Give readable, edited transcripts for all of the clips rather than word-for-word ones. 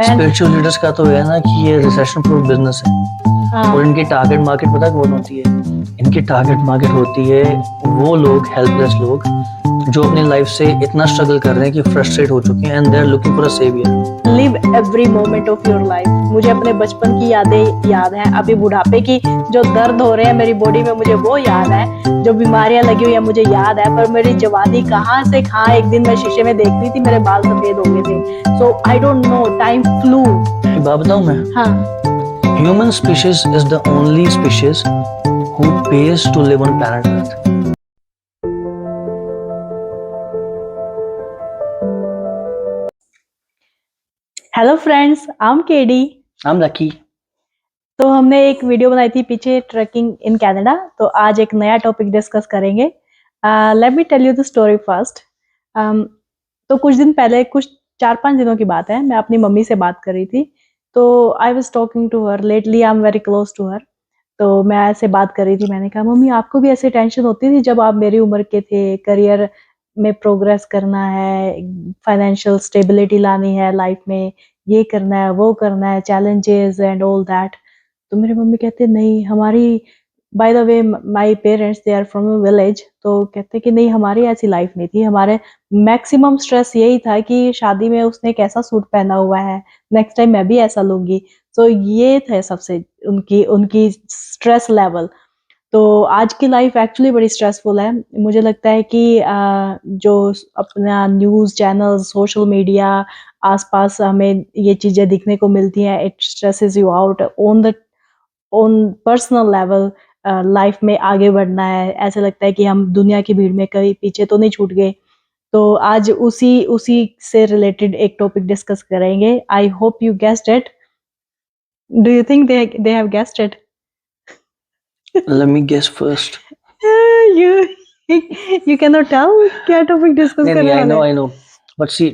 And spiritual leaders का तो है ना कि ये रिसेशन प्रूफ बिजनेस है और हाँ इनकी टारगेट मार्केट पता कौन होती है? इनकी टारगेट मार्केट होती है वो लोग, हेल्पलेस लोग जो अपनी लाइफ से इतना स्ट्रगल कर रहे हैं कि फ्रस्ट्रेट हो चुके हैं and they are looking for a saviour. Live every moment of your life. मुझे अपने बचपन की यादें याद हैं, अभी बुढ़ापे की जो दर्द हो रहे हैं मेरी बॉडी में मुझे वो याद है, जो बीमारियां लगी हुई है मुझे याद है, पर मेरी जवानी कहाँ से कहाँ एक दिन मैं शीशे में देख रही थी मेरे बाल सफेद हो गए थे। So I don't know, time flew. एक बात बताऊं मैं, हाँ human species is the only species who pays to live on planet Earth. Hello friends, I am KD. I am Lucky. तो हमने एक वीडियो बनाई थी पीछे, ट्रैकिंग इन कनाडा। तो आज एक नया टॉपिक डिस्कस करेंगे। Let me tell you the story first. तो कुछ दिन पहले, कुछ 4-5 दिनों की बात है, मैं अपनी मम्मी से बात कर रही थी। तो I was talking to her, lately I am very close to her. तो मैं ऐसे बात कर रही थी, मैंने कहा मम्मी आपको भी ऐसे टेंशन होती थी जब आप मेरी उम्र के थे, करियर में प्रोग्रेस करना है, फाइनेंशियल स्टेबिलिटी लानी है लाइफ में, ये करना है वो करना है, चैलेंजेस एंड ऑल दैट। तो मेरे मम्मी कहते नहीं, हमारी, by the way my parents they are from a village, तो कहते कि नहीं हमारी ऐसी लाइफ नहीं थी, हमारे मैक्सिमम स्ट्रेस यही था कि शादी में उसने कैसा सूट पहना हुआ है, नेक्स्ट टाइम मैं भी ऐसा लूंगी। तो ये थे सबसे उनकी उनकी स्ट्रेस लेवल। तो आज की लाइफ एक्चुअली बड़ी स्ट्रेसफुल है। मुझे लगता है कि जो अपना न्यूज़ चैनल, सोशल मीडिया, आसपास हमें ये चीज़ें दिखने को मिलती हैं, it stresses you out on personal level. Life में आगे बढ़ना है, ऐसे लगता है कि हम दुनिया की भीड़ में कहीं पीछे तो नहीं छूट गए। तो आज उसी उसी से रिलेटेड एक टॉपिक डिस्कस करेंगे। I hope you guessed it. Do you think they have guessed it? Let me guess first. you you cannot tell क्या टॉपिक डिस्कस नहीं नहीं, करने वाले हैं? आई नो, बट सी,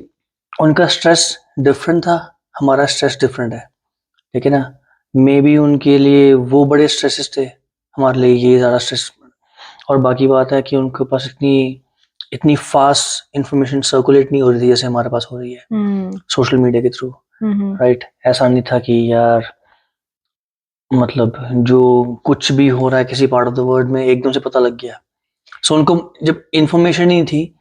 उनका स्ट्रेस डिफरेंट था, हमारा स्ट्रेस डिफरेंट है, ठीक है ना। मे बी उनके लिए वो बड़े स्ट्रेसेस थे, हमारे लिए ये ज़्यादा स्ट्रेस। और बाकी बात है कि उनके पास इतनी इतनी फास्ट इंफॉर्मेशन सर्कुलेट नहीं हो रही थी जैसे हमारे पास हो रही है हम्म सोशल मीडिया के थ्रू, हम्म राइट। ऐसा नहीं था कि यार, मतलब जो कुछ भी हो रहा है किसी पार्ट ऑफ द वर्ल्ड में एकदम से पता लग गया। सो उनको जब इंफॉर्मेशन नहीं थी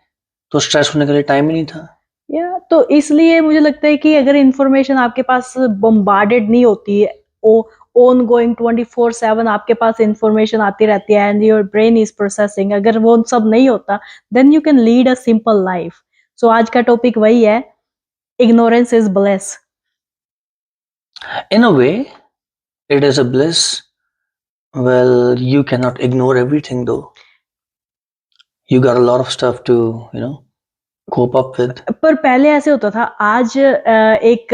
तो स्ट्रेस होने के लिए टाइम ही नहीं था। या तो इसलिए मुझे लगता है कि अगर इंफॉर्मेशन आपके पास बम्बार्डेड नहीं होती है, ओ ऑन गोइंग 24/7 आपके पास इंफॉर्मेशन आती रहती है and your brain is processing, अगर वो सब नहीं होता then you can lead a simple life. So आज का टॉपिक वही है, ignorance is bliss. In a way, it is a bliss. Well, you cannot ignore everything though. You got a lot of stuff to, cope up with. पर पहले ऐसे होता था। आज एक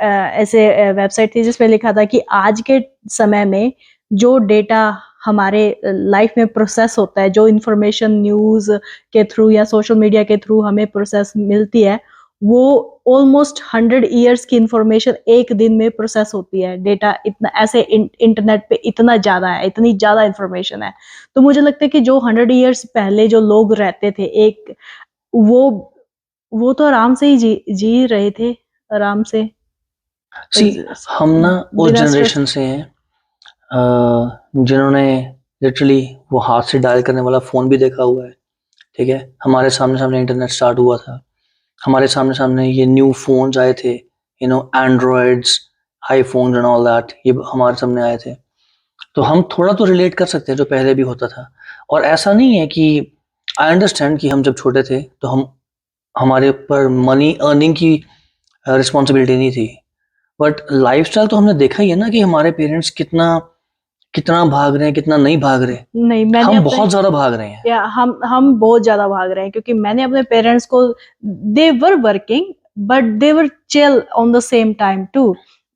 ऐसे वेबसाइट थी जिसमें लिखा था कि आज के समय में जो डेटा हमारे लाइफ में प्रोसेस होता है, जो इंफॉर्मेशन न्यूज़ के थ्रू या सोशल मीडिया के थ्रू हमें प्रोसेस मिलती है, वो ऑलमोस्ट 100 ईयर्स की इंफॉर्मेशन एक दिन में प्रोसेस होती है। डेटा इतना ऐसे इंटरनेट पे इतना ज़्यादा है, इतनी ज़्यादा इंफॉर्मेशन है। तो मुझे लगता है कि जो 100 ईयर्स पहले जो लोग रहते थे, एक वो वो तो आराम से ही जी रहे थे, आराम से। सी, हम ना उस बिना स्ट्रेस। जनरेशन से हैं जिन्होंने लिटरली वो हाथ से डायल करने वाला फोन भी देखा हुआ है, ठीक है। हमारे सामने सामने इंटरनेट स्टार्ट हुआ था, हमारे सामने सामने ये न्यू फोन्स आए थे, androids, iPhone and all that, ये हमारे सामने आए थे। तो हम थोड़ा तो रिलेट कर सकते हैं जो पहले भी होता था। और ऐसा नहीं है कि, आई अंडरस्टैंड कि हम जब छोटे थे तो हमारे ऊपर मनी अर्निंग की रिस्पॉन्सिबिलिटी नहीं थी, बट लाइफस्टाइल तो हमने देखा ही है ना कि हमारे पेरेंट्स कितना कितना भाग रहे हैं, कितना नहीं भाग रहे। नहीं, मैंने हम अपने, बहुत ज्यादा भाग रहे हैं। या हम बहुत ज्यादा भाग रहे हैं, क्योंकि मैंने अपने पेरेंट्स को, they were working but they were chill on the same time too.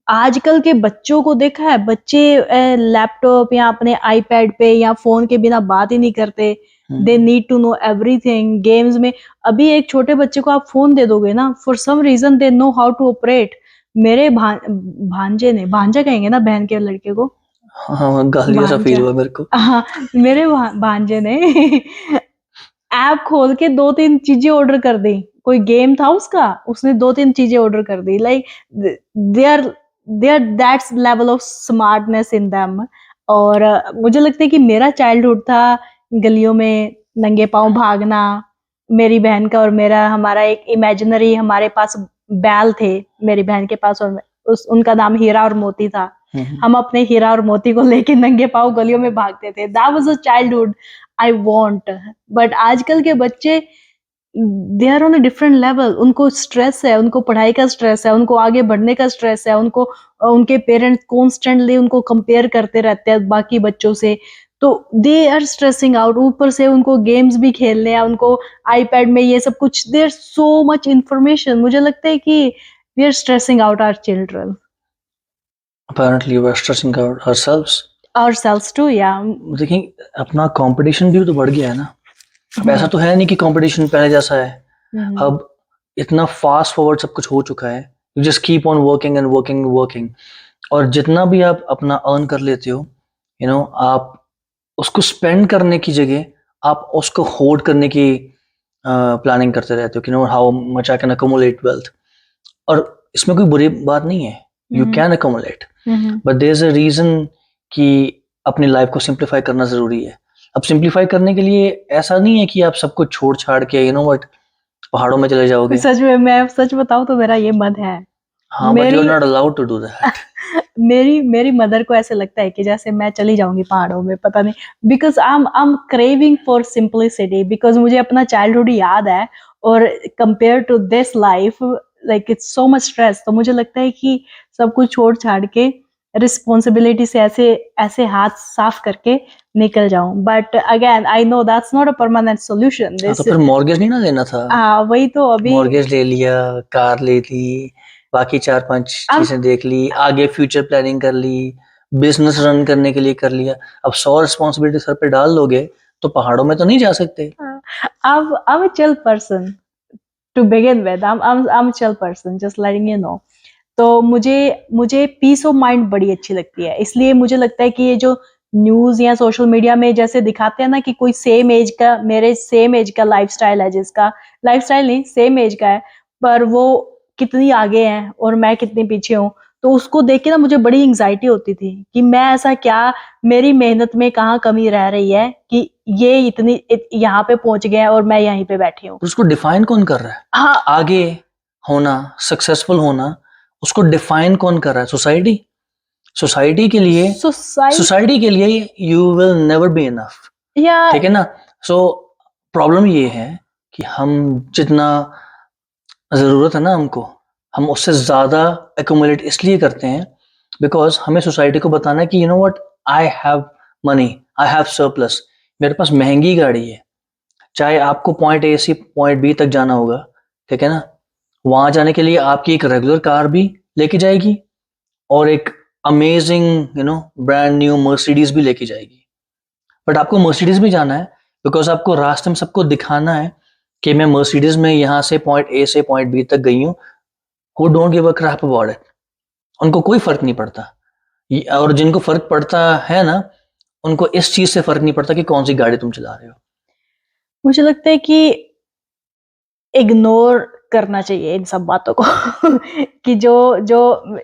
आजकल के बच्चों को देखा है, बच्चे लैपटॉप या अपने आईपैड पे या फोन के बिना बात ही नहीं करते। They need to know everything. Games में अभी एक छोटे बच्चे को आप फोन दे दोगे ना, for some reason they know how to operate. मेरे भांजे ने, भांजा कहेंगे ना बहन के लड़के को, हाँ, गालियों सा फील भांजा। हुआ मेरे को। हाँ, मेरे भांजे ने ऐप खोल के 2-3 चीजें ऑर्डर कर दी। कोई गेम था उसका, उसने 2-3 चीज़ें ऑर्डर कर दी। Like they are that's level of smartness in them. और मुझे लगता है कि मेरा चाइल्डहुड था गलियों में नंगे पाँव भागना, मेरी बहन का और मेरा, हमारा एक इमेजिनरी हमारे पास बैल थे मेरी बहन के पास, और उनका नाम हीरा और मोती था। हम अपने हीरा और मोती को लेके नंगे पाँव गलियों में भागते थे। That was a childhood I want. But आजकल के बच्चे, they are on a different level. उनको स्ट्रेस है, उनको पढ़ाई का स्ट्रेस है, उनको आगे बढ़ने का स्ट्रेस है, उनको उनके पेरेंट्स कॉन्स्टेंटली उनको कंपेयर करते रहते हैं बाकी बच्चों से। तो दे आर स्ट्रेसिंग आउट। ऊपर से उनको गेम्स भी खेलने हैं, उनको आईपैड में ये सब कुछ, देयर सो मच इंफॉर्मेशन। मुझे लगता है कि we are stressing out our children, Apparently we're stressing out ourselves. Ourselves too, yeah. देखिए अपना कंपटीशन भी तो बढ़ गया है ना। अब ऐसा तो है नहीं कि कंपटीशन पहले जैसा है। अब इतना फास्ट फॉरवर्ड सब कुछ हो चुका है। You just keep on working and working and working, और जितना भी आप अपना अर्न कर लेते हो, आप उसको स्पेंड करने की जगह आप उसको होल्ड करने की प्लानिंग करते रहते हो कि how much I can accumulate wealth. और इसमें कोई बुरी बात नहीं है, you can accumulate, but there is a reason कि अपनी लाइफ को सिंप्लीफाई करना जरूरी है। अब सिंप्लीफाई करने के लिए ऐसा नहीं है कि आप सब कुछ छोड़ छाड़ के व्हाट पहाड़ों में चले जाओगे। सच में, मैं सच बताऊं तो मेरा ये मन है। हाँ, बट यू आर मेरी not allowed to do that. मेरी मदर को ऐसे लगता है कि जैसे मैं चली जाऊंगी पहाड़ों में, पता नहीं, because I am craving for simplicity, because मुझे अपना चाइल्डहुड याद है, और compare to this life, like it's so much stress. तो मुझे लगता है कि सब कुछ छोड़ छाड़ के रिस्पॉन्सिबिलिटी से ऐसे ऐसे हाथ साफ करके निकल जाऊं। But again I know that's not a permanent solution हाँ, तो दिस। फिर मॉर्गेज नहीं ना लेना था। हाँ, वही तो अभी। मॉर्गेज ले लिया, कार ले ली, बाकी 4-5 अब चीजें देख ली, आगे फ्यूचर प्लानिंग कर ली, बिजनेस रन करने के लिए कर लिया। अब 100 रिस्पॉन्सिबिलिटी सर पे डाल लोगे तो पहाड़ों में तो नहीं जा सकते। I'm a chill person to begin with. I'm a chill person, just letting you know. तो मुझे मुझे पीस ऑफ माइंड बड़ी अच्छी लगती है। इसलिए मुझे लगता है कि ये जो न्यूज़ या सोशल मीडिया में जैसे दिखाते हैं ना कि कोई सेम एज का, मेरे सेम एज का लाइफ़स्टाइल है, जिसका लाइफ़स्टाइल नहीं, सेम एज का है, पर वो कितनी आगे हैं और मैं कितनी पीछे हूँ। तो उसको देख के ना मुझे बड़ी एंग्ज़ायटी होती थी कि मैं ऐसा क्या, मेरी मेहनत में कहाँ कमी रह रही है कि ये इतनी यहाँ पे पहुँच गए हैं और मैं यहीं पे बैठी हूँ। तो उसको डिफाइन कौन कर रहा है? हाँ, आगे होना, सक्सेसफुल होना, उसको डिफाइन कौन कर रहा है? सोसाइटी। सोसाइटी के लिए सोसाइटी सोसाइटी के लिए you will never be enough. या ठीक है ना? सो प्रॉब्लम ये है कि हम जितना ज़रूरत है ना हमको, हम उससे ज़्यादा एक्यूमुलेट इसलिए करते हैं बिकॉज़ हमें सोसाइटी को बताना है कि what, I have money, I have surplus, मेरे पास महँगी गाड़ी है। चाहे आपको पॉइंट ए से पॉइंट बी तक जाना होगा, ठीक है ना? वहाँ जाने के लिए आपकी एक रेगुलर कार भी लेके जाएगी और एक अमेजिंग ब्रांड न्यू मर्सिडीज़ भी लेके जाएगी। बट आपको मर्सिडीज़ में जाना है बिकॉज़ आपको रास्ते में सबको दिखाना है कि मैं मर्सिडीज़ में यहाँ से पॉइंट ए से पॉइंट बी तक गई हूँ। Who don't give a crap about it. उनको कोई फ़र्क नहीं पड़ता। और जिनको फ़र्क पड़ता है ना, उनको इस चीज़ से फ़र्क नहीं पड़ता कि कौन-सी गाड़ी तुम चला रहे हो। मुझे लगता है कि इग्नोर करना चाहिए इन सब बातों को कि जो जो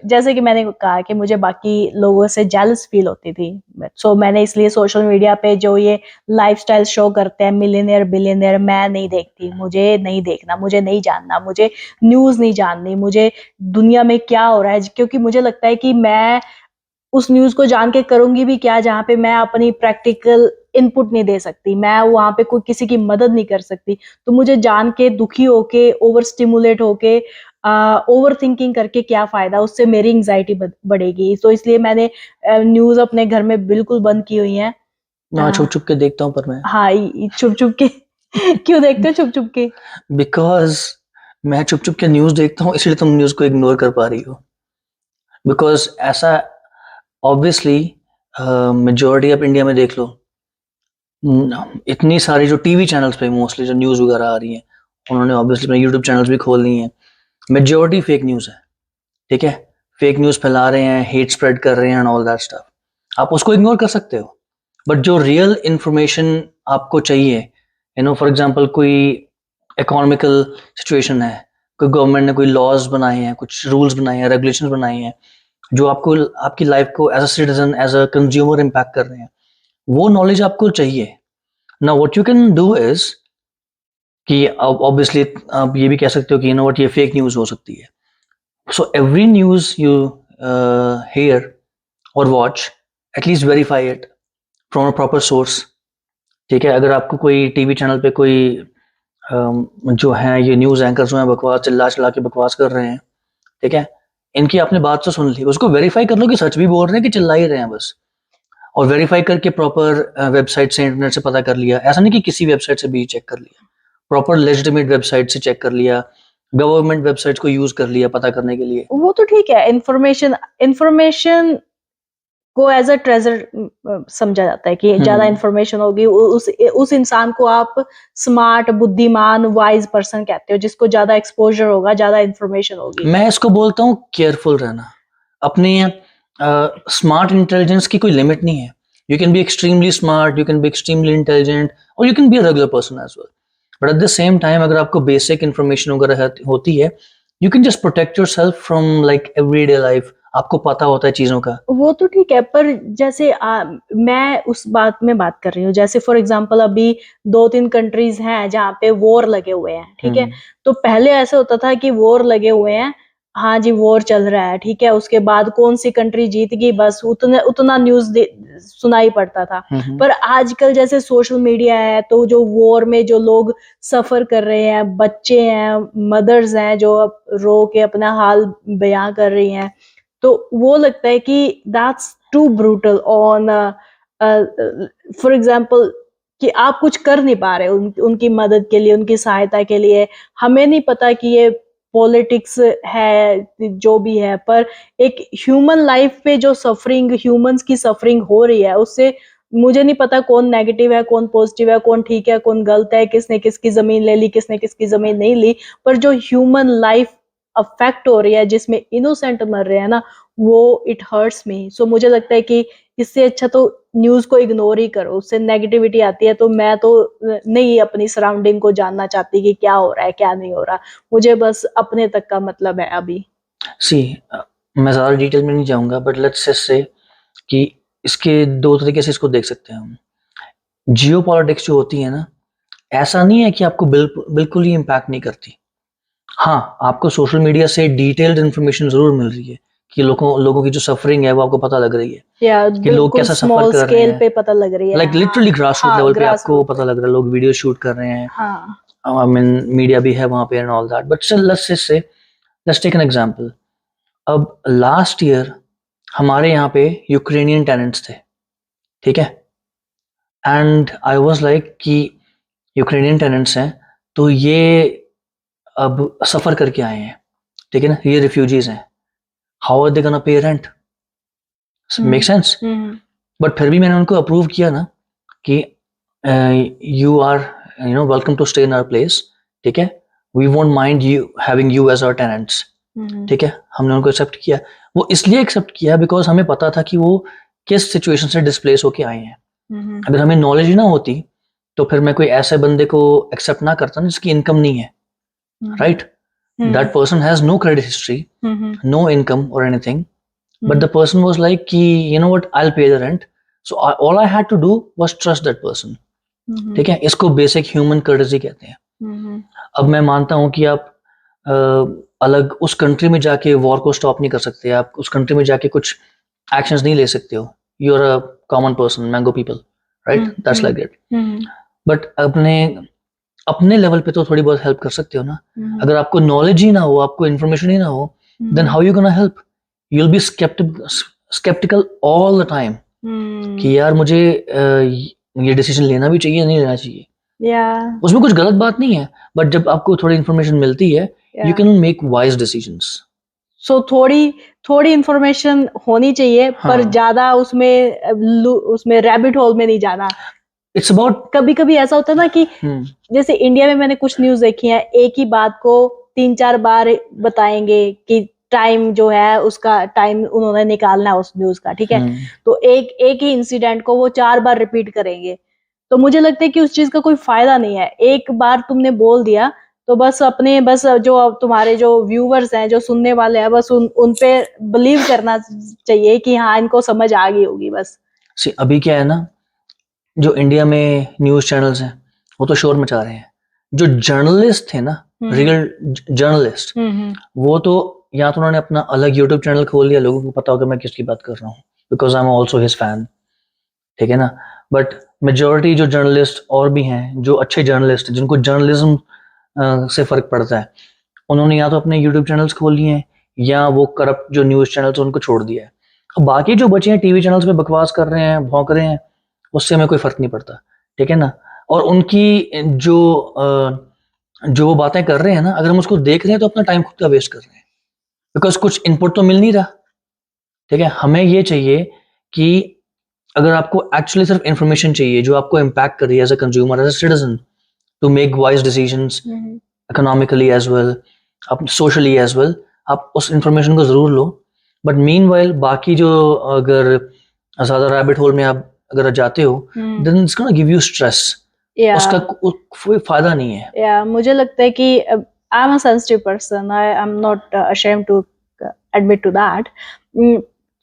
जैसे कि मैंने कहा कि मुझे बाकी लोगों से जेलस फील होती थी। सो मैंने इसलिए सोशल मीडिया पे जो ये लाइफस्टाइल शो करते हैं मिलियनेयर बिलियनेयर, मैं नहीं देखती। मुझे नहीं देखना, मुझे नहीं जानना, मुझे न्यूज़ नहीं जाननी, मुझे दुनिया में क्या हो रहा है, क्योंकि मुझे लगता है कि मैं उस न्यूज़ को जान के करूँगी भी क्या, जहाँ पे मैं अपनी प्रैक्टिकल इनपुट नहीं दे सकती। मैं वहाँ पे कोई किसी की मदद नहीं कर सकती। तो मुझे जान के दुखी होके, ओवर स्टिमुलेट होके ओवर थिंकिंग करके क्या फ़ायदा? उससे मेरी एंग्ज़ायटी बढ़ेगी। तो इसलिए मैंने न्यूज़ अपने घर में बिल्कुल बंद की हुई हैं। ना अ, छुप-छुप के देखता हूँ पर मैं। हाँ, छुप-छुप के क्यों देखते हो छुप-छुप के? बिकॉज़ मैं छुप-छुप के न्यूज़ देखता हूँ इसलिए तुम न्यूज़ को इग्नोर कर पा रही हो। बिकॉज़ ऐसा ऑब्वियसली मेजॉरिटी ऑफ इंडिया में देख लो, इतनी सारी जो टीवी चैनल्स पे मोस्टली जो न्यूज़ वगैरह आ रही हैं, उन्होंने ऑब्वियसली अपने यूट्यूब चैनल्स भी खोल लिए हैं। मेजॉरिटी फेक न्यूज़ है, ठीक है? फेक न्यूज़ फैला रहे हैं, हेट स्प्रेड कर रहे हैं एंड ऑल दैट स्टफ। आप उसको इग्नोर कर सकते हो, बट जो रियल इन्फॉर्मेशन आपको चाहिए, फॉर एग्जांपल कोई इकोनॉमिकल सिचुएशन है, कोई गवर्नमेंट ने कोई लॉज बनाए हैं, कुछ रूल्स बनाए हैं, रेगुलेशंस बनाए हैं जो आपको आपकी लाइफ को as a citizen, as a consumer impact कर रहे हैं, वो नॉलेज आपको चाहिए ना। What you can do is कि ऑब्वियसली आप ये भी कह सकते हो कि व्हाट, ये फेक न्यूज हो सकती है। So every news you hear और watch, at least verify it from a proper source. ठीक है, अगर आपको कोई टीवी चैनल पे कोई जो है ये न्यूज एंकर जो है बकवास चिल्ला चिल्ला के बकवास कर रहे हैं, ठीक है, इनकी आपने बात तो सुन ली, उसको वेरीफाई कर लो कि सच भी बोल रहे हैं कि चिल्ला ही रहे हैं बस। और वेरीफाई करके प्रॉपर वेबसाइट से, इंटरनेट से पता कर लिया, ऐसा नहीं कि किसी वेबसाइट से भी चेक कर लिया, प्रॉपर लेजिटिमेट वेबसाइट से चेक कर लिया, गवर्नमेंट वेबसाइट को यूज कर लिया पता करने के लिए। वो तो ठीक है, इंफॉर्मेशन को एज अ ट्रेजर समझा जाता है कि ज्यादा इंफॉर्मेशन होगी उस इंसान को आप स्मार्ट, बुद्धिमान, वाइज पर्सन कहते हो, जिसको ज्यादा एक्सपोजर होगा, ज्यादा इंफॉर्मेशन होगी। मैं इसको बोलता हूँ केयरफुल रहना। अपने स्मार्ट इंटेलिजेंस की कोई लिमिट नहीं है। You can be extremely smart, you can be extremely intelligent, और you can be a regular person as well. But at the same time अगर आपको बेसिक इंफॉर्मेशन वगैरह होती है, you can just protect yourself from like everyday life, आपको पता होता है चीजों का। वो तो ठीक है, पर जैसे मैं उस बात में बात कर रही हूँ, जैसे फॉर एग्जांपल अभी 2-3 कंट्रीज हैं जहाँ पे वॉर लगे हुए हैं, ठीक है। तो पहले ऐसा होता था कि वॉर लगे हुए हैं, हाँ जी वॉर चल रहा है, ठीक है, उसके बाद कौन सी कंट्री जीत गई, बस उतना न्यूज सुनाई पड़ता था। पर आजकल जैसे सोशल मीडिया है, तो जो वॉर में जो लोग सफर कर रहे हैं, बच्चे हैं, मदर्स हैं जो रो के अपना हाल बयां कर रही हैं, तो वो लगता है कि that's too brutal on for example, कि आप कुछ कर नहीं पा रहे उनकी मदद के लिए, उनकी सहायता के लिए। हमें नहीं पता कि ये पॉलिटिक्स है, जो भी है, पर एक ह्यूमन लाइफ पे जो सफरिंग, ह्यूमंस की सफरिंग हो रही है, उससे मुझे नहीं पता कौन नेगेटिव है, कौन पॉजिटिव है, कौन ठीक है, कौन गलत है, किसने किसकी जमीन ले ली, किसने किसकी जमीन नहीं ली, पर जो ह्यूमन लाइफ अफेक्ट हो रही है, जिसमें इनोसेंट मर रहे हैं ना, वो इट हर्ट्स मी। सो मुझे लगता है कि इससे अच्छा तो न्यूज को इग्नोर ही करो, उससे नेगेटिविटी आती है। तो मैं तो नहीं अपनी सराउंडिंग को जानना चाहती कि क्या हो रहा है, क्या नहीं हो रहा, मुझे बस अपने तक का मतलब है अभी। सी मैं ज़्यादा डिटेल में नहीं जाऊंगा, बट लेट्स जस्ट से कि इसके दो तरीके से इसको देख सकते हैं हम। जियो पॉलिटिक्स जो होती है ना, ऐसा नहीं है कि आपको बिल्कुल ही इम्पैक्ट नहीं करती। हाँ, आपको सोशल मीडिया से डिटेल्ड इन्फॉर्मेशन जरूर मिल रही है कि लोगों की जो सफरिंग है वो आपको पता लग रही है, या कि लोग बिल्कुल कैसा सफर स्मॉल कर रहे स्केल हैं, पे पता लग रही है, लाइक लिटरली ग्रास रूट हाँ लेवल पे ग्रास आपको रूट पता पे, लग रहा है, लोग वीडियो शूट कर रहे हैं। हाँ। आई मीन मीडिया भी है वहां पे and all that, but still let's take an example. अब लास्ट ईयर हमारे यहाँ पे यूक्रेनियन टेनेंट्स थे, ठीक है, एंड आई वाज लाइक कि यूक्रेनियन टेनेंट्स हैं तो ये अब सफर करके आए हैं, ठीक है ना, ये रिफ्यूजीज हैं, how are they gonna pay rent, make sense. But फिर भी मैंने उनको अप्रूव किया ना कि you are welcome to stay in our place, ठीक है, we won't mind you having you as our tenants, ठीक है। हमने उनको एक्सेप्ट किया। वो इसलिए एक्सेप्ट किया बिकॉज हमें पता था कि वो किस सिचुएशन से डिस्प्लेस होके आए हैं। अगर हमें नॉलेज ही ना होती तो फिर मैं कोई ऐसे बंदे को एक्सेप्ट ना करता ना जिसकी इनकम नहीं है, right. That person has no credit history, no income और anything, but the person was like कि you know what, I'll pay the rent, so all I had to do was trust that person, ठीक है। इसको basic human courtesy कहते हैं। अब मैं मानता हूँ कि आप अलग उस कंट्री में जाके वॉर को स्टॉप नहीं कर सकते, आप उस कंट्री में जाके कुछ एक्शंस नहीं ले सकते हो, you are a common person, mango people, right, that's like it. But अपने अपने लेवल पे तो थोड़ी बहुत हेल्प कर सकते हो ना। अगर आपको नॉलेज ही ना हो, आपको इन्फॉर्मेशन ही ना हो, then how you gonna help? you'll be skeptical all the time कि यार मुझे ये डिसीजन लेना भी चाहिए, नहीं लेना चाहिए। उसमें कुछ गलत बात नहीं है, बट जब आपको थोड़ी इन्फॉर्मेशन मिलती है, you can make wise decisions. So थोड़ी इन्फॉर्मेशन होनी चाहिए, पर ज्यादा उसमें रैबिट होल में नहीं जाना। इट्स अबाउट, कभी कभी ऐसा होता है ना कि जैसे इंडिया में मैंने कुछ न्यूज देखी है, एक ही बात को 3-4 बार बताएंगे कि टाइम जो है उसका टाइम उन्होंने निकालना है उस न्यूज का, ठीक है। तो एक ही इंसिडेंट को वो 4 बार रिपीट करेंगे। तो मुझे लगता है कि उस चीज का कोई फायदा नहीं है। एक बार तुमने बोल दिया तो बस अपने बस जो तुम्हारे जो व्यूवर्स हैं, जो सुनने वाले हैं, बस उन पे बिलीव करना चाहिए कि हाँ इनको समझ आ गई होगी बस। अभी क्या है ना, जो इंडिया में न्यूज़ चैनल्स हैं वो तो शोर मचा रहे हैं। जो जर्नलिस्ट थे ना, रियल जर्नलिस्ट, वो तो या तो उन्होंने अपना अलग यूट्यूब चैनल खोल लिया, लोगों को पता होगा मैं किसकी बात कर रहा हूँ, because I am also his fan, ठीक है ना। बट मेजोरिटी जो जर्नलिस्ट और भी हैं, जो अच्छे जर्नलिस्ट जिनको जर्नलिज्म से फर्क पड़ता है, उन्होंने या तो अपने यूट्यूब चैनल्स खोल लिए हैं या वो करप्ट जो न्यूज़ चैनल्स उनको छोड़ दिया है। अब बाकी जो बचे हैं टीवी चैनल्स में बकवास कर रहे हैं, भौंक रहे हैं, उससे हमें कोई फर्क नहीं पड़ता, ठीक है ना। और उनकी जो वो बातें कर रहे हैं ना, अगर हम उसको देख रहे हैं तो अपना टाइम खुद का वेस्ट कर रहे हैं, बिकॉज कुछ इनपुट तो मिल नहीं रहा, ठीक है। हमें ये चाहिए कि अगर आपको एक्चुअली सिर्फ इंफॉर्मेशन चाहिए जो आपको इम्पैक्ट कर रही है as a consumer, as a citizen, to make wise decisions economically as well, आप सोशली एज वेल, आप उस इंफॉर्मेशन को जरूर लो। बट मीनवाइल बाकी जो, अगर ज्यादा रैबिट होल में आप अगर जाते हो, then it's gonna give you stress, उसका कोई फायदा नहीं है। मुझे लगता है कि I am a sensitive person, I am not ashamed to admit to that.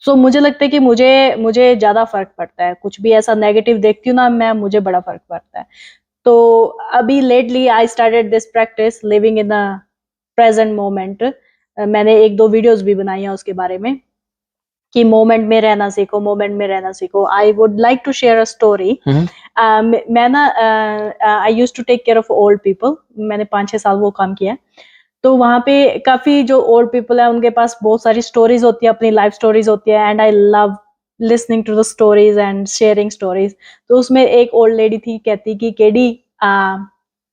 So मुझे लगता है कि मुझे ज्यादा फर्क पड़ता है, कुछ भी ऐसा नेगेटिव देखती हूँ ना मैं, मुझे बड़ा फर्क पड़ता है। तो अभी lately I started this practice living in the present moment. मैंने 1-2 वीडियोस भी बनाई हैं उसके बारे में कि मोमेंट में रहना सीखो, मोमेंट में रहना सीखो। I would like to share a story. मैं ना I used to take care of old people, मैंने 5-6 साल वो काम किया है। तो वहाँ पे काफी जो ओल्ड पीपल है उनके पास बहुत सारी स्टोरीज होती है, अपनी लाइफ स्टोरीज होती है, and I love listening to the stories and sharing stories. तो उसमें एक ओल्ड लेडी थी, कहती कि केडी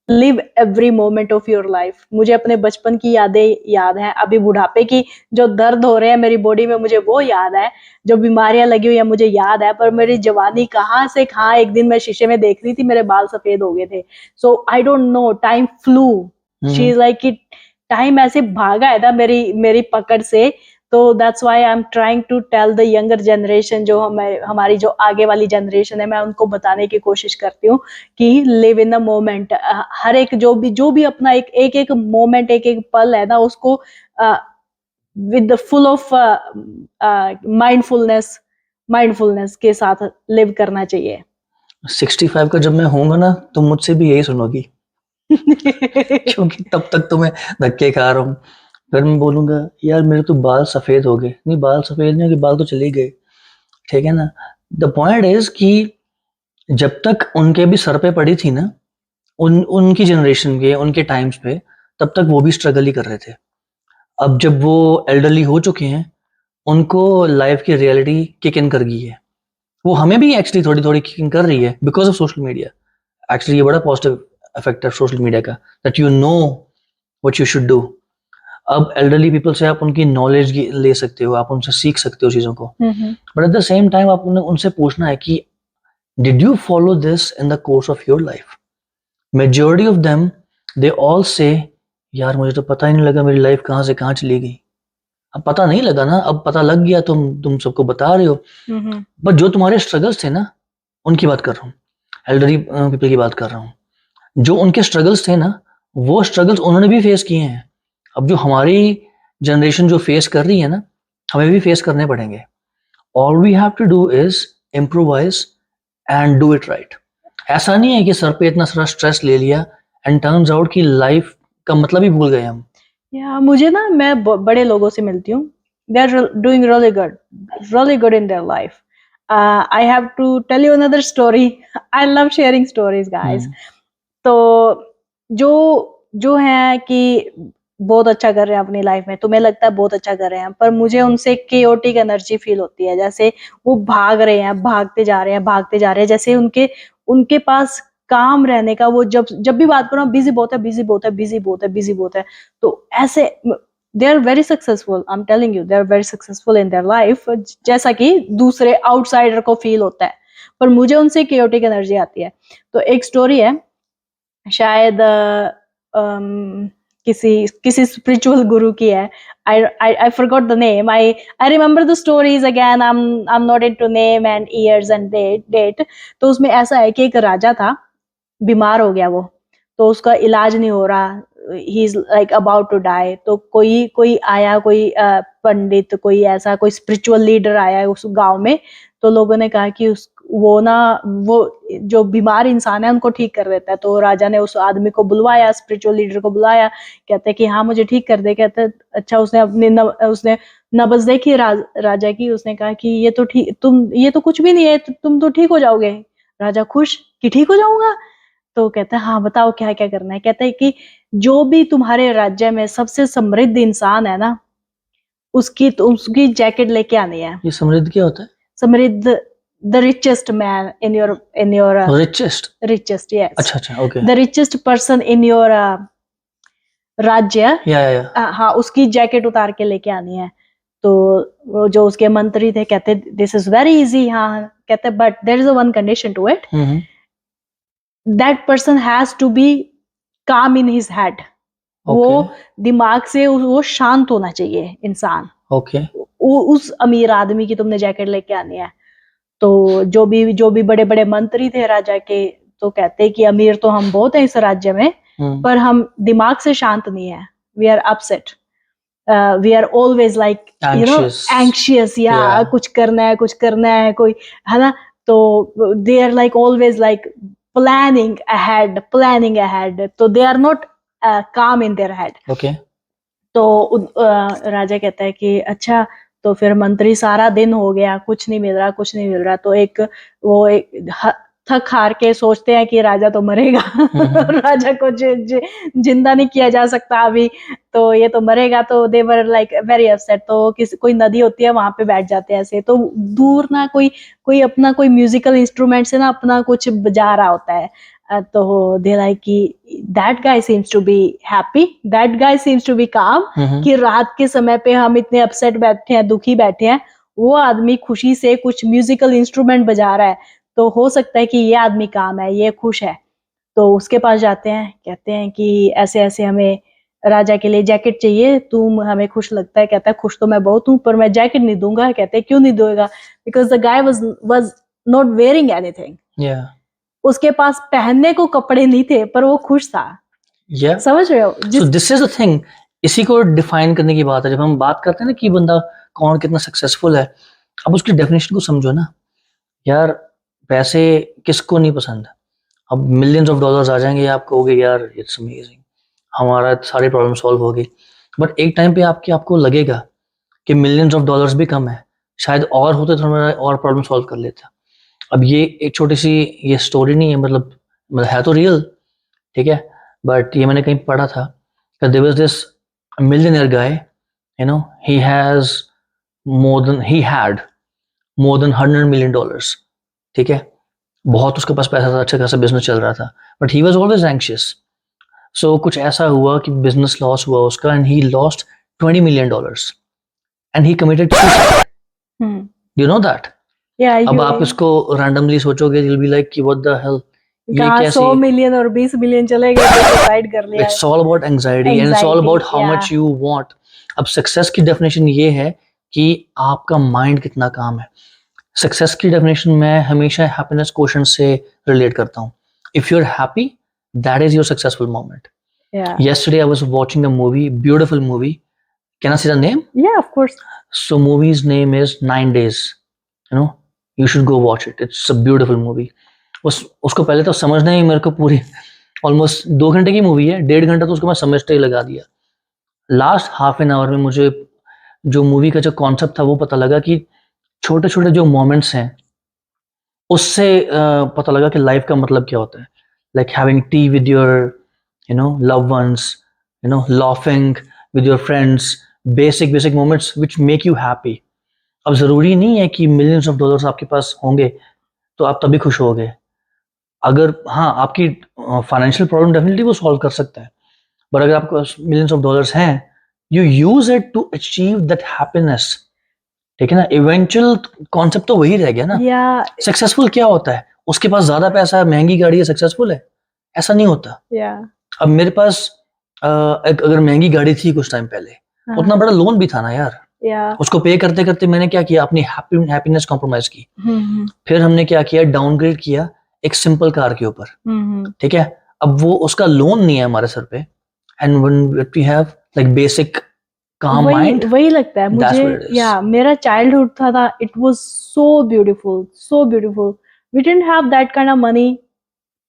live every moment of your life. मुझे अपने बचपन की यादें याद हैं, अभी बुढ़ापे की जो दर्द हो रहे हैं मेरी बॉडी में मुझे वो याद है, जो बीमारियां लगी हुई है मुझे याद है, पर मेरी जवानी कहाँ से कहाँ, एक दिन मैं शीशे में देख रही थी मेरे बाल सफेद हो गए थे। So I don't know, time flew. She is like कि टाइम ऐसे भागा है ना मेरी पकड़ से। तो that's why I am trying to tell the younger generation, जो हमारी जो आगे वाली जनरेशन है, मैं उनको बताने की कोशिश करती हूँ कि लिव इन द मोमेंट। हर एक जो भी अपना एक मोमेंट, एक पल है ना, उसको विद फुल ऑफ माइंडफुलनेस के साथ लिव करना चाहिए। 65 का जब मैं होऊंगा ना, तुम मुझसे भी यही सुनोगी। क्योंकि तब तक तो मैं धक्के खा रहा हूँ। फिर मैं बोलूंगा यार मेरे तो बाल सफेद हो गए, नहीं बाल सफेद नहीं हो गए, बाल तो चले गए, ठीक है ना। द पॉइंट इज कि जब तक उनके भी सर पे पड़ी थी ना, उनकी जनरेशन के, उनके टाइम्स पे, तब तक वो भी स्ट्रगल ही कर रहे थे। अब जब वो एल्डरली हो चुके हैं, उनको लाइफ की रियलिटी किक इन कर गई है। वो हमें भी एक्चुअली थोड़ी थोड़ी किक इन कर रही है because of social media. Actually ये बड़ा पॉजिटिव इफेक्ट है सोशल मीडिया का, that you know what you should do. अब एल्डरली पीपल से आप उनकी नॉलेज ले सकते हो, आप उनसे सीख सकते हो चीज़ों को, but at the same time आप उनसे पूछना है कि did you follow this in the course of your life. Majority of them they all से यार मुझे तो पता ही नहीं लगा मेरी लाइफ कहाँ से कहाँ चली गई। अब पता नहीं लगा ना, अब पता लग गया, तुम सबको बता रहे हो। बट जो तुम्हारे स्ट्रगल्स थे ना, उनकी बात कर रहा हूँ, एल्डरली पीपल की बात कर रहा हूँ। जो उनके स्ट्रगल्स थे ना, वो स्ट्रगल्स उन्होंने भी फेस किए हैं। अब जो हमारी जनरेशन जो फेस कर रही है ना, हमें भी फेस करने पड़ेंगे। All we have to do is improvise and do it right. ऐसा नहीं है कि सर पे इतना सारा स्ट्रेस ले लिया एंड टर्न्स आउट कि लाइफ का मतलब ही भूल गए हम। या मुझे ना, मैं बड़े लोगों से मिलती हूँ, they are doing really good in their life. I have to tell you another story. I love sharing stories, guys. तो जो जो है कि बहुत अच्छा कर रहे हैं अपनी लाइफ में, तुम्हें लगता है बहुत अच्छा कर रहे हैं, पर मुझे उनसे केओटिक एनर्जी फील होती है, जैसे वो भाग रहे हैं, भागते जा रहे हैं, जैसे उनके पास काम रहने का, वो जब भी बात करो बिजी बहुत है। तो ऐसे they are very successful, I am telling you, they are very successful in their life, जैसा कि दूसरे आउटसाइडर को फील होता है, पर मुझे उनसे केओटिक एनर्जी आती है। तो एक स्टोरी है, शायद किसी स्पिरिचुअल गुरु की है। I forgot the name. I remember the stories again. I'm not into name and years and date. तो उसमें ऐसा है कि एक राजा था, बीमार हो गया वो, तो उसका इलाज नहीं हो रहा, he is like about to die, तो कोई आया, कोई पंडित, कोई ऐसा कोई स्पिरिचुअल लीडर आया उस गांव में, तो लोगों ने कहा कि वो जो बीमार इंसान है उनको ठीक कर देता है। तो राजा ने उस आदमी को बुलवाया, स्पिरिचुअल लीडर को बुलाया, कहते हैं कि हाँ मुझे ठीक कर दे। कहते हैं अच्छा, उसने नब्ज देखी राजा की, उसने कहा कि ये तो कुछ भी नहीं है, तुम तो ठीक हो जाओगे। राजा खुश कि ठीक हो जाऊंगा। तो कहते हैं हाँ बताओ क्या क्या करना है। कहते हैं कि जो भी तुम्हारे राज्य में सबसे समृद्ध इंसान है ना, उसकी जैकेट लेके आनी है। ये समृद्ध क्या होता है? समृद्ध, the richest man in your richest? Yes, अच्छा अच्छा, okay. The richest person in your राज्य, या हाँ उसकी जैकेट उतार के लेके आनी है। तो वो जो उसके मंत्री थे कहते दिस इज वेरी इजी। हाँ कहते but there is one condition to it, that person has to be calm in his head. वो दिमाग से वो शांत होना चाहिए इंसान। ओके। उस अमीर आदमी की तुमने जैकेट लेके आनी है। तो जो भी बड़े बड़े मंत्री थे राजा के, तो कहते कि अमीर तो हम बहुत हैं इस राज्य में, पर हम दिमाग से शांत नहीं है। We are upset, we are always like anxious, या कुछ करना है कोई, है ना। तो they are like always like planning ahead, तो दे आर नॉट काम इन देयर हेड। ओके। तो राजा कहता है कि अच्छा, तो फिर मंत्री सारा दिन हो गया, कुछ नहीं मिल रहा। तो थक हार के सोचते हैं कि राजा तो मरेगा। राजा को जिंदा नहीं किया जा सकता अभी, तो ये तो मरेगा। तो दे वर लाइक वेरी अपसेट। तो कोई नदी होती है वहां पे बैठ जाते हैं ऐसे, तो दूर ना कोई अपना कोई म्यूजिकल इंस्ट्रूमेंट से ना अपना कुछ बजा रहा होता है। तो दे लाइक कि that guy seems to be happy, that guy seems to be calm, कि रात के समय पे हम इतने अपसेट बैठे हैं, दुखी बैठे हैं, वो आदमी खुशी से कुछ म्यूजिकल इंस्ट्रूमेंट बजा रहा है, तो हो सकता है कि ये आदमी काम है, ये खुश है। तो उसके पास जाते हैं, कहते हैं कि ऐसे ऐसे हमें राजा के लिए जैकेट चाहिए, तुम हमें खुश लगता है। कहता है खुश तो मैं बहुत हूँ, पर मैं जैकेट नहीं दूंगा। कहते हैं क्यों नहीं दूंगा? Because the guy was not wearing anything. उसके पास पहनने को कपड़े नहीं थे, पर वो खुश था। समझ रहे हो? So this is the thing, इसी को डिफाइन करने की बात है। जब हम बात करते हैं ना कि बंदा कौन कितना सक्सेसफुल है, अब उसकी डेफिनेशन को समझो ना यार। पैसे किसको नहीं पसंद? अब मिलियंस ऑफ डॉलर्स आ जाएंगे, आप कहोगे यार इट्स अमेजिंग, हमारा सारी प्रॉब्लम सॉल्व होगी। बट एक टाइम पे आपको लगेगा कि मिलियंस ऑफ डॉलर्स भी कम है, शायद और होते तो हमारा और प्रॉब्लम सॉल्व कर लेता। अब ये एक छोटी सी ये स्टोरी नहीं है, मतलब है तो रियल, ठीक है, बट ये मैंने कहीं पढ़ा था कि there was this millionaire guy, you know, he had more than $100 million, ठीक है, बहुत उसके पास पैसा था, अच्छा खासा बिजनेस चल रहा था, but he was always anxious. So कुछ ऐसा हुआ कि बिजनेस लॉस हुआ उसका, and he lost $20 million and he committed suicide. You know that? अब आप इसको रैंडमली सोचोगे, you'll be like कि what the hell, ये कैसे 100 मिलियन और 20 मिलियन चले गए, तो सुसाइड कर लिया। It's all about anxiety and it's all about how much you want. अब सक्सेस की डेफिनेशन ये है कि आपका माइंड कितना काम है। सक्सेस की डेफिनेशन मैं हमेशा हैप्पीनेस क्वोशंट से रिलेट करता हूँ। If you are happy, that is your successful moment. Yesterday I was watching a movie, beautiful movie. Can I say the name? Yeah, of course. So movie's name is 9 Days. You know, you should go watch it. It's a beautiful movie. उसको पहले तो समझना ही मेरे को पूरी almost 2 घंटे की movie है, 1.5 घंटा तो उसको मैं समझते ही लगा दिया। लास्ट हाफ एन आवर में मुझे जो मूवी का जो कॉन्सेप्ट था वो पता लगा कि छोटे छोटे जो मोमेंट्स हैं उससे पता लगा कि लाइफ का मतलब क्या होता है। Like having tea with your love ones, laughing with your friends, basic moments which make you happy. अब ज़रूरी नहीं है कि मिलियंस ऑफ डॉलर्स आपके पास होंगे तो आप तभी खुश होगे। अगर हाँ, आपकी फाइनेंशियल प्रॉब्लम डेफिनेटली वो सॉल्व कर सकता है, बट अगर आपके पास मिलियंस ऑफ डॉलर्स हैं, you use it to achieve that happiness, ठीक है ना। इवेंचुअल कॉन्सेप्ट तो वही रह गया ना। सक्सेसफुल क्या होता है? उसके पास ज्यादा पैसा है, महंगी गाड़ी है, सक्सेसफुल है? ऐसा नहीं होता। अब मेरे पास अगर महंगी गाड़ी थी कुछ टाइम पहले, उतना बड़ा लोन भी था ना यार। उसको पे करते करते मैंने क्या किया, अपनी हैप्पीनेस कॉम्प्रोमाइज की। फिर हमने क्या किया, डाउनग्रेड किया एक सिंपल कार के ऊपर, ठीक है। अब वो उसका लोन नहीं है हमारे सर पे, and when we have like basic calm वही mind, वही लगता है that's मुझे, what it is. या मेरा चाइल्डहुड था, it was so beautiful, so beautiful. We didn't have that kind of money,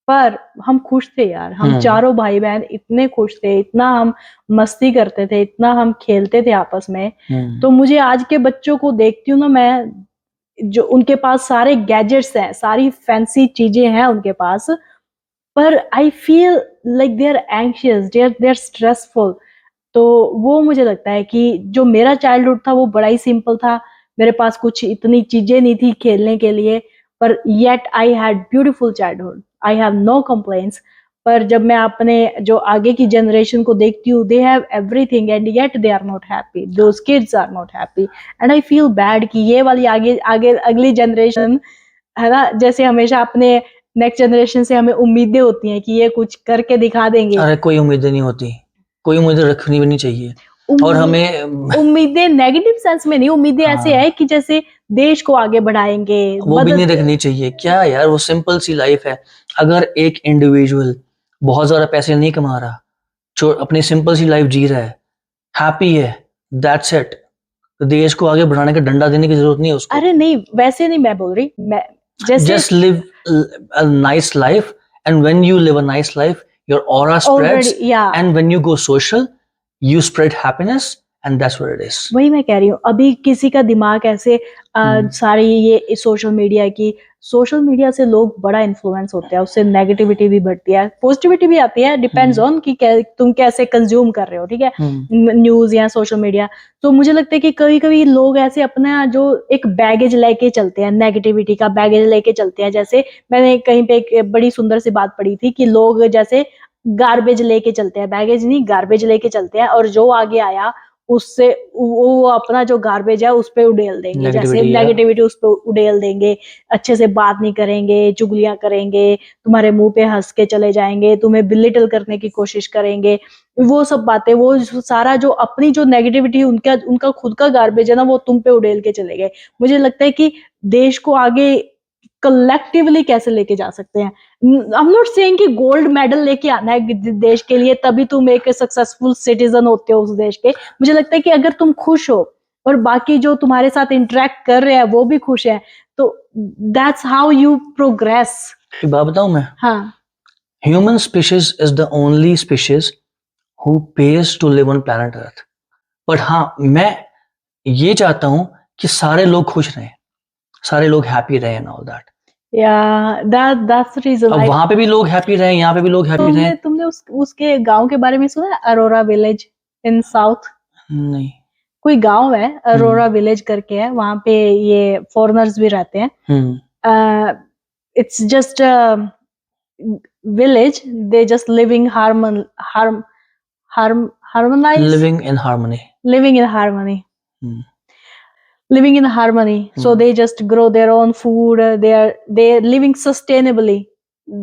पर हम खुश थे यार। हम चारों भाई बहन इतने खुश थे, इतना हम मस्ती करते थे, इतना हम खेलते थे आपस में। तो मुझे आज के बच्चों को देखती हूँ ना मैं, जो उनके पास सारे गैजेट्स हैं, सारी फैंसी चीजें हैं उनके पास, पर I feel like they are anxious, they are stressful. तो वो मुझे लगता है कि जो मेरा चाइल्डहुड था वो बड़ा ही सिंपल था। मेरे पास कुछ इतनी चीजें नहीं थी खेलने के लिए, पर yet I had beautiful childhood, I have no complaints. पर जब मैं अपने जो आगे की जनरेशन को देखती हूँ, they have everything and yet they are not happy, those kids are not happy, and I feel bad कि ये वाली आगे आगे अगली जनरेशन है ना, जैसे हमेशा अपने नेक्स्ट जनरेशन से हमें उम्मीदें होती हैं कि ये कुछ करके दिखा देंगे। अरे कोई उम्मीदें नहीं होती, कोई उम्मीदें रखनी भी नहीं चाहिए। और हमें उम्मीदें नेगेटिव सेंस में नहीं, उम्मीदें ऐसे है कि जैसे देश को आगे बढ़ाएंगे, वो भी नहीं रखनी चाहिए। क्या यार, वो सिंपल सी लाइफ है। अगर एक इंडिविजुअल बहुत ज्यादा पैसे नहीं कमा रहा, जो अपनी सिंपल सी लाइफ जी रहा है, हैप्पी है, दैट्स इट। देश को आगे बढ़ाने का डंडा देने की जरूरत नहीं है उसको। अरे नहीं, वैसे नहीं मैं बोल रही, मैं जैसे just live a nice life, and when you live a nice life, your aura spreads, and when you go social, you spread happiness, and that's what it is. वही मैं कह रही हूँ, अभी किसी का दिमाग ऐसे सारी ये सोशल मीडिया से लोग बड़ा इन्फ्लुएंस होते हैं, उससे नेगेटिविटी भी बढ़ती है, पॉजिटिविटी भी आती है, डिपेंड्स ऑन कि तुम कैसे कंज्यूम कर रहे हो, ठीक है, न्यूज या सोशल मीडिया। तो मुझे लगता है कि कभी कभी लोग ऐसे अपना जो एक बैगेज लेके चलते हैं, नेगेटिविटी का बैगेज लेके चलते हैं। जैसे मैंने कहीं पे एक बड़ी सुंदर सी बात पढ़ी थी कि लोग जैसे गार्बेज लेके चलते हैं, बैगेज नहीं गार्बेज लेके चलते हैं, और जो आगे आया उससे वो अपना जो गार्बेज है उस पे उड़ेल देंगे, जैसे नेगेटिविटी उस पे उड़ेल देंगे, अच्छे से बात नहीं करेंगे, चुगलियां करेंगे, तुम्हारे मुंह पे हंस के चले जाएंगे, तुम्हें बिलिटल करने की कोशिश करेंगे। वो सब बातें, वो सारा जो अपनी जो नेगेटिविटी उनका खुद का गार्बेज है ना, वो तुम पे उड़ेल के चले गए। मुझे लगता है कि देश को आगे कलेक्टिवली कैसे लेके जा सकते हैं। आई एम नॉट सेइंग कि गोल्ड मेडल लेके आना है देश के लिए तभी तुम एक सक्सेसफुल सिटीजन होते हो उस देश के। मुझे लगता है कि अगर तुम खुश हो और बाकी जो तुम्हारे साथ इंटरेक्ट कर रहे हैं वो भी खुश है, तो दैट्स हाउ यू प्रोग्रेस। एक बात बताऊं मैं? हाँ, human species is the only species who pays to live on planet Earth. But हाँ, मैं ये चाहता हूं कि सारे लोग खुश रहें, सारे लोग हैप्पी रहें and all that. that's the reason। अब वहां पे भी लोग हैप्पी रहे, यहाँ पे भी लोग हैप्पी रहे। तुमने उसके गांव के बारे में सुना है, अरोरा विलेज इन साउथ? नहीं। कोई गांव है अरोरा विलेज करके है, वहां पे ये फॉरेनर्स भी रहते हैं। It's just village, they just living harmonized, living in harmony, living in harmony. So they just grow their own food, they're living sustainably.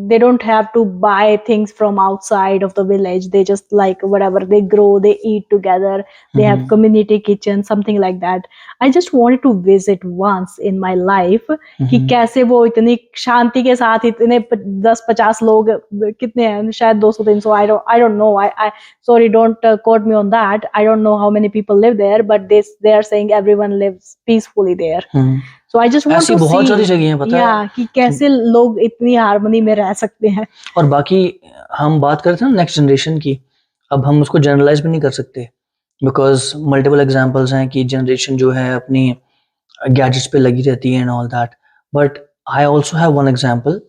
They don't have to buy things from outside of the village. They just like whatever they grow, they eat together. They have community kitchen, something like that. I just wanted to visit once in my life कि कैसे वो इतनी शांति के साथ इतने 10-50 लोग कितने हैं, शायद 200-300, I don't know, I sorry, don't quote me on that. I don't know how many people live there, but they are saying everyone lives peacefully there. So I just want to see, बहुत सारी जगह हैं, पता है कि कैसे लोग इतनी हार्मनी में रह सकते हैं। और बाकी हम बात करते हैं नेक्स्ट जनरेशन की, अब हम उसको जनरलाइज भी नहीं कर सकते, बिकॉज मल्टीपल एग्जांपल्स हैं कि जनरेशन जो है अपनी गैजेट्स पे लगी रहती है and all that. But I also have one example.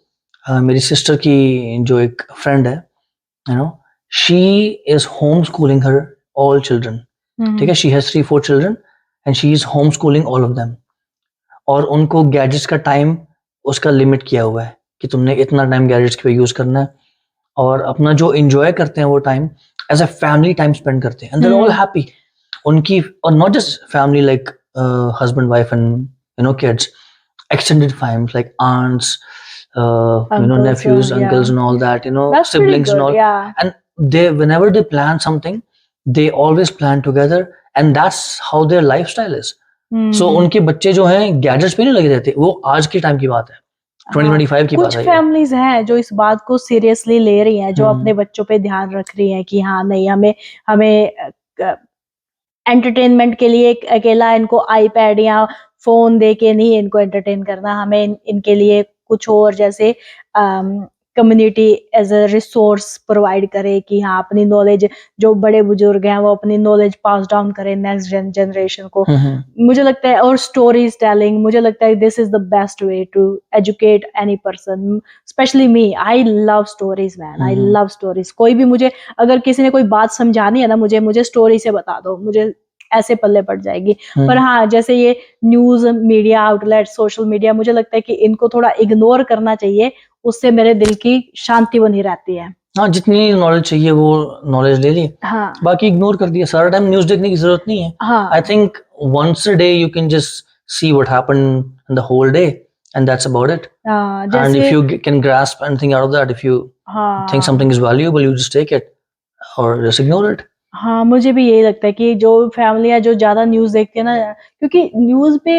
मेरी सिस्टर की जो एक फ्रेंड है, you know, she is home schooling her all children, ठीक है, she has 3-4 children and she is home schooling all of them. और उनको gadgets का टाइम उसका लिमिट किया हुआ है कि तुमने इतना टाइम गैजेट्स पे यूज करना है, और अपना जो एंजॉय करते हैं वो time as a family time spend करते हैं, and they are all happy. उनकी, और not just family like husband wife and you know kids, extended families like aunts, you know, nephews, uncles and all that, you know, siblings and all, and they, whenever they plan something, they always plan together, and that's how their lifestyle is. So उनके बच्चे जो हैं gadgets पे नहीं लगे रहते, वो आज के टाइम की बात है, 2025 की कुछ बात है ये। फैमिलीज हैं जो इस बात को सीरियसली ले रही हैं, जो हम्म। अपने बच्चों पे ध्यान रख रही हैं कि हाँ नहीं, हमें हमें एंटरटेनमेंट के लिए एक अकेला इनको आईपैड या फोन दे के नहीं इनको एंटरटेन करना, हमें इनके लिए कुछ और जैसे community as a resource provide करे कि हाँ अपनी नॉलेज, जो बड़े बुजुर्ग हैं वो अपनी नॉलेज पास डाउन करें नेक्स्ट जनरेशन को। मुझे लगता है, और स्टोरीज टेलिंग, मुझे लगता है this is the best way to educate any person, specially me. I love stories man, I love stories. कोई भी मुझे अगर किसी ने कोई बात समझानी है ना, मुझे स्टोरी से बता दो, मुझे ऐसे पल्ले पड़ जाएगी। पर हाँ, जैसे ये news media outlet, social media, मुझे लगता है कि इनको थोड़ा इग्नोर करना चाहिए, उससे मेरे दिल की शांति बनी रहती है। हाँ, जितनी नॉलेज चाहिए वो नॉलेज ले ली, हाँ बाकी इग्नोर कर दिया। सारा टाइम न्यूज देखने की जरूरत नहीं है। हाँ I think once a day you can just see what happened in the whole day and that's about it. हाँ, एंड जैसे if you can grasp anything out of that, if you think हाँ something is valuable, you just take it or just ignore it. हाँ, मुझे भी यही लगता है कि जो फैमिलियाँ जो ज्यादा न्यूज देखती है ना, क्योंकि न्यूज पे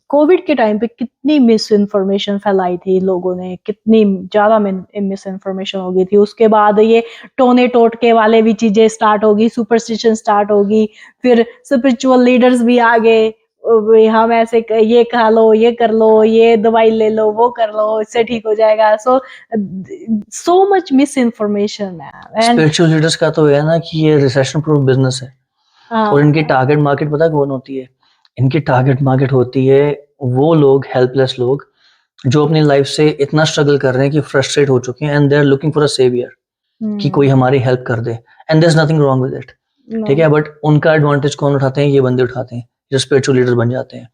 कोविड के टाइम पे कितनी मिस इन्फॉर्मेशन फैलाई थी लोगों ने, कितनी ज्यादा मिस इन्फॉर्मेशन हो गई थी। उसके बाद ये टोने टोटके वाले भी चीजें स्टार्ट होगी, सुपरस्टिशन स्टार्ट होगी, फिर स्पिरिचुअल लीडर्स भी आ गए, हम ऐसे ये खा लो, ये कर लो, ये दवाई ले लो, वो कर लो, इससे ठीक हो जाएगा। सो मच मिस इन्फॉर्मेशन है। एंड Spiritual leaders का तो है ना कि ये रिसेशन प्रूफ बिजनेस है, और इनकी टारगेट मार्केट पता है कौन होती है? इनकी टारगेट मार्केट होती है वो लोग, हेल्पलेस लोग, जो अपनी लाइफ से इतना स्ट्रगल कर रहे हैं कि फ्रस्ट्रेट हो चुके हैं, and they are looking for a saviour कि कोई हमारी हेल्प कर दे, and there is nothing wrong with it. ठीक है, बट उनका एडवांटेज कौन उठाते हैं? ये बंदे उठाते हैं जो स्पिरिचुअल लीडर बन जाते हैं,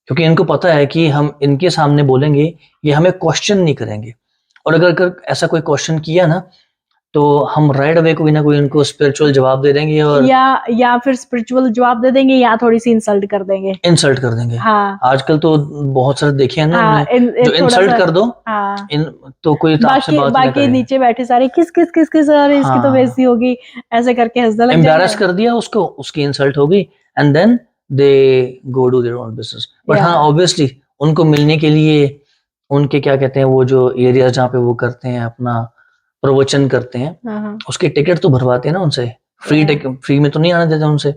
क्योंकि इनको पता है कि हम इनके सामने बोलेंगे, ये हमें क्वेश्चन नहीं करेंगे, और अगर ऐसा कोई क्वेश्चन किया ना तो हम राइट अवे कोई ना कोई उनको स्पिरिचुअल जवाब दे देंगे, और या फिर स्पिरिचुअल जवाब दे देंगे, या थोड़ी सी इंसल्ट कर देंगे। इंसल्ट कर देंगे। हाँ आजकल तो बहुत सारे देखे हैं ना हाँ, हमने, जो थोड़ा इंसल्ट सा कर दो, हाँ, इन तो कोई तो आपसे बात ही ना बाकी करे। नीचे बैठे सारे किस किस किस किस, अरे इसकी तो हाँ, बेइज्जती होगी, ऐसे करके हंसने लग एम्बैरस जाएंगे। कर दिया उसको, उसकी इंसल्ट होगी, and then they go do their own business. But हाँ, या ऑब्वियसली उनको मिलने के लिए उनके क्या कहते हैं, वो जो एरियाज जहाँ पे वो करते हैं अपना प्रवचन करते हैं, हाँ उसके टिकट तो भरवाते हैं ना उनसे। या फ्री में तो नहीं आने देते उनसे।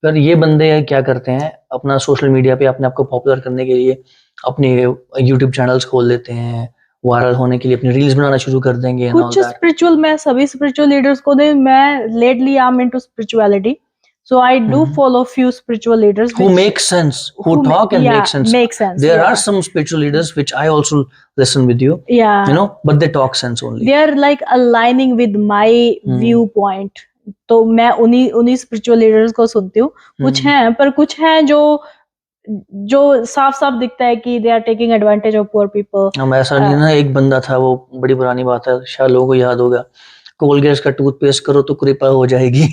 पर ये बंदे क्या करते हैं, अपना सोशल मीडिया पे अपने आप को पॉपुलर करने के लिए अपने यूट्यूब चैनल्स खोल देते हैं, वायरल होने के लिए अपनी रील्स बनाना शुरू कर देंगे एंड ऑल कुछ दैट। स्पिरिचुअल, मैं सभी स्पिरिचुअल लीडर्स को दे, मैं lately I am into spirituality, so I do follow few spiritual leaders Who which make sense, who talk and make sense. make sense, There are yeah, some spiritual leaders which I also listen with you, yeah, but they talk sense only. they are like aligning with my viewpoint, तो मैं उन्हीं उन्हीं spiritual leaders को सुनती हूँ। कुछ हैं, पर कुछ हैं जो जो साफ साफ दिखता है कि they are taking advantage of poor people. हम ऐसा नहीं ना, एक बंदा था, वो बड़ी पुरानी बात है, शायद लोगों को याद होगा, कोलगेट का टूथपेस्ट करो तो कृपा हो जाएगी।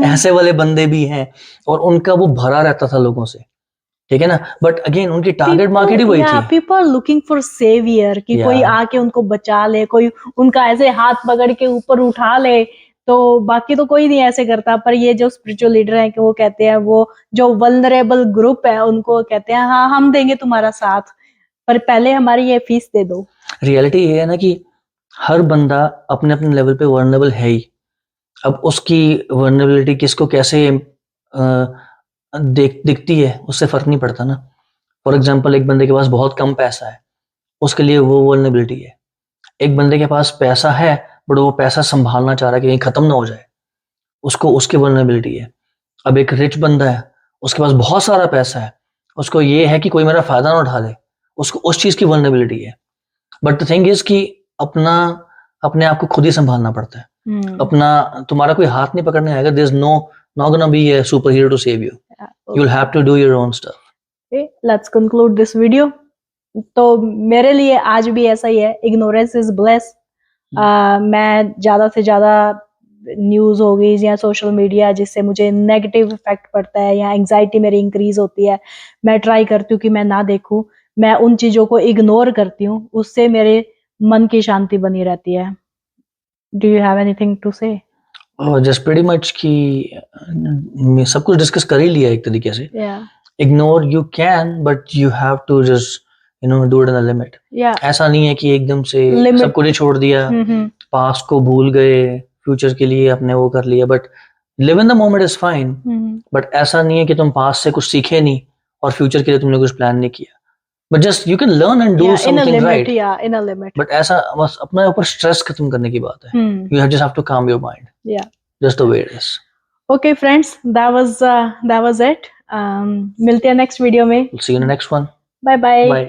ऐसे वाले बंदे भी हैं, और उनका वो भरा रहता था लोगों से, ठीक है ना, बट अगेन उनकी टारगेट मार्केट ही वही थी। People are looking for saviour, कि कोई आके उनको बचा ले, कोई उनका ऐसे हाथ पकड़ के ऊपर उठा ले, तो बाकी तो कोई नहीं ऐसे करता। पर ये जो स्पिरिचुअल लीडर है कि वो कहते हैं, वो जो वल्नरेबल ग्रुप है उनको कहते हैं हाँ हम देंगे तुम्हारा साथ, पर पहले हमारी ये फीस दे दो। रियलिटी ये है ना कि हर बंदा अपने अपने लेवल पे वर्नेबल है ही। अब उसकी वर्नेबिलिटी किसको कैसे दिखती है, उससे फर्क नहीं पड़ता ना। फॉर एग्जाम्पल, एक बंदे के पास बहुत कम पैसा है, उसके लिए वो वर्नेबिलिटी है। एक बंदे के पास पैसा है बट वो पैसा संभालना चाह रहा है कि कहीं खत्म ना हो जाए, उसको उसकी वर्नेबिलिटी है। अब एक रिच बंदा है, उसके पास बहुत सारा पैसा है, उसको ये है कि कोई मेरा फायदा ना उठा ले, उसको उस चीज की वर्नेबिलिटी है। बट द थिंग इज कि अपना अपने आप को खुद ही संभालना पड़ता है। अपना, तुम्हारा कोई हाथ नहीं पकड़ने आएगा। There is not gonna be a superhero to save you. You'll have to do your own stuff. Okay, let's conclude this video. तो मेरे लिए आज भी ऐसा ही है, इग्नोरेंस इज ब्लेस। मैं ज्यादा से ज्यादा न्यूज हो गई या सोशल मीडिया जिससे मुझे नेगेटिव इफेक्ट पड़ता है या एंजाइटी मेरी इंक्रीज होती है, मैं ट्राई करती हूँ कि मैं ना देखूं, मैं उन चीजों को इग्नोर करती हूँ, उससे मेरे मन की शांति बनी रहती है। Do you have anything to say? Just pretty much कि सब कुछ डिस्कस कर ही लिया एक तरीके से। Yeah. Ignore you can, but you have to just you know do it in a limit. या ऐसा नहीं है कि एकदम से लिमिट सब कुछ छोड़ दिया, पास्ट को भूल गए, फ्यूचर के लिए अपने वो कर लिया, but live in the moment is fine. But ऐसा नहीं है कि तुम पास्ट से कुछ सीखे नहीं और फ्यूचर के लिए तुमने कुछ प्लान नहीं किया, but just you can learn and do in a something limit, right. या इन अ लिमिट। बट ऐसा बस अपने ऊपर स्ट्रेस खत्म करने की बात है। You have just have to calm your mind, या just the way it is. Okay friends, that was it. मिलते हैं नेक्स्ट वीडियो में। See you in the next one. Bye bye. Bye.